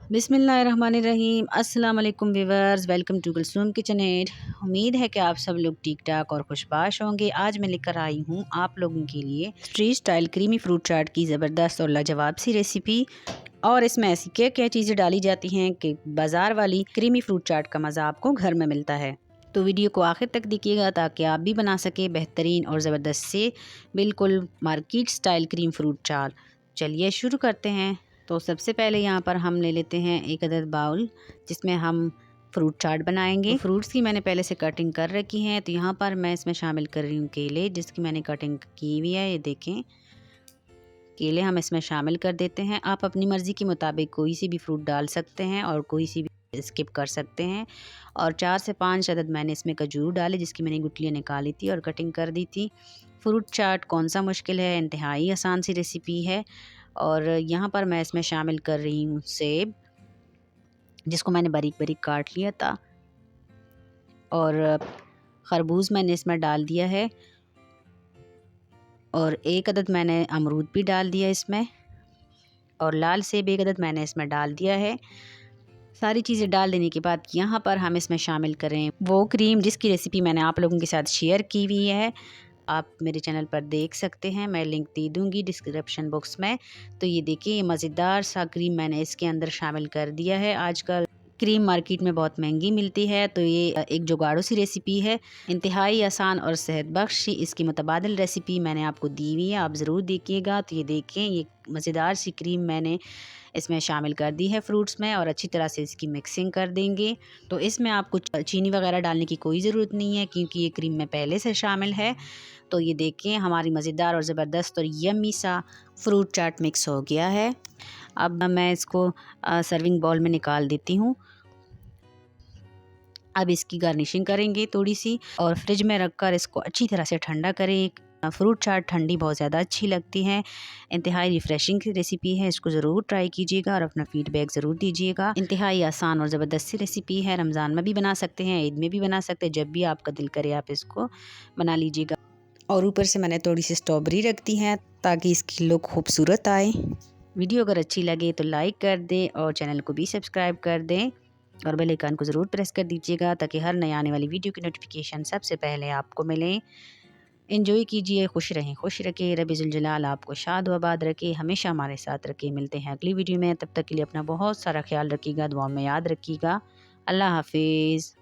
बिस्मिल्लाहिर्रहमानिर्रहीम। अस्सलाम वालेकुम viewers, welcome to Kulsoom kitchen एड। उम्मीद है कि आप सब लोग ठीक ठाक और खुशबाश होंगे। आज मैं लेकर आई हूँ आप लोगों के लिए स्ट्रीट स्टाइल क्रीमी फ्रूट चाट की ज़बरदस्त और लाजवाब सी रेसिपी। और इसमें ऐसी क्या क्या चीज़ें डाली जाती हैं कि बाज़ार वाली क्रीमी फ्रूट चाट का मज़ा आपको घर में मिलता है। तो वीडियो को आखिर तक देखिएगा ताकि आप भी बना सके बेहतरीन और ज़बरदस्त से बिल्कुल मार्केट स्टाइल क्रीम फ्रूट चाट। चलिए शुरू करते हैं। तो सबसे पहले यहाँ पर हम ले लेते हैं एक अदद बाउल जिसमें हम फ्रूट चाट बनाएंगे। तो फ्रूट्स की मैंने पहले से कटिंग कर रखी है। तो यहाँ पर मैं इसमें शामिल कर रही हूँ केले, जिसकी मैंने कटिंग की हुई है। ये देखें, केले हम इसमें शामिल कर देते हैं। आप अपनी मर्ज़ी के मुताबिक कोई सी भी फ्रूट डाल सकते हैं और कोई सी भी स्किप कर सकते हैं। और 4 से 5 अदद मैंने इसमें खजूर डाले, जिसकी मैंने गुठलियाँ निकाली थी और कटिंग कर दी थी। फ्रूट चाट कौन सा मुश्किल है, इंतहाई आसान सी रेसिपी है। और यहाँ पर मैं इसमें शामिल कर रही हूँ सेब, जिसको मैंने बारीक बारीक काट लिया था। और खरबूज मैंने इसमें डाल दिया है। और एक अदद मैंने अमरूद भी डाल दिया इसमें। और लाल सेब एक अदद मैंने इसमें डाल दिया है। सारी चीज़ें डाल देने के बाद यहाँ पर हम इसमें शामिल करें वो क्रीम जिसकी रेसिपी मैंने आप लोगों के साथ शेयर की हुई है। आप मेरे चैनल पर देख सकते हैं, मैं लिंक दे दूँगी डिस्क्रिप्शन बॉक्स में। तो ये देखिए, ये मज़ेदार सा क्रीम मैंने इसके अंदर शामिल कर दिया है। आजकल क्रीम मार्केट में बहुत महंगी मिलती है, तो ये एक जुगाड़ू सी रेसिपी है। इंतहाई आसान और सेहत बख्श इसकी मुतबादिल रेसिपी मैंने आपको दी हुई है, आप ज़रूर देखिएगा। तो ये देखें, ये मज़ेदार सी क्रीम मैंने इसमें शामिल कर दी है फ्रूट्स में और अच्छी तरह से इसकी मिक्सिंग कर देंगे। तो इसमें आपको चीनी वगैरह डालने की कोई ज़रूरत नहीं है, क्योंकि ये क्रीम में पहले से शामिल है। तो ये देखें, हमारी मज़ेदार और ज़बरदस्त और यम्मी सा फ्रूट चाट मिक्स हो गया है। अब मैं इसको सर्विंग बाउल में निकाल देती हूँ। अब इसकी गार्निशिंग करेंगे थोड़ी सी, और फ्रिज में रखकर इसको अच्छी तरह से ठंडा करें। फ्रूट चाट ठंडी बहुत ज़्यादा अच्छी लगती है। इंतहाई रिफ़्रेशिंग रेसिपी है, इसको ज़रूर ट्राई कीजिएगा और अपना फ़ीडबैक ज़रूर दीजिएगा। इंतहाई आसान और ज़बरदस्त सी रेसिपी है। रमज़ान में भी बना सकते हैं, ईद में भी बना सकते हैं, जब भी आपका दिल करे आप इसको बना लीजिएगा। और ऊपर से मैंने थोड़ी सी स्ट्रॉबेरी रख दी है ताकि इसकी लुक खूबसूरत आए। वीडियो अगर अच्छी लगे तो लाइक कर दें और चैनल को भी सब्सक्राइब कर दें और बेल आइकन को ज़रूर प्रेस कर दीजिएगा ताकि हर नई आने वाली वीडियो की नोटिफिकेशन सबसे पहले आपको मिले। एंजॉय कीजिए, खुश रहें, खुश रखे। रब्बी जुल जलाल आपको शाद व आबाद रखे, हमेशा हमारे साथ रखे। मिलते हैं अगली वीडियो में, तब तक के लिए अपना बहुत सारा ख्याल रखिएगा, दुआ में याद रखिएगा। अल्लाह हाफिज़।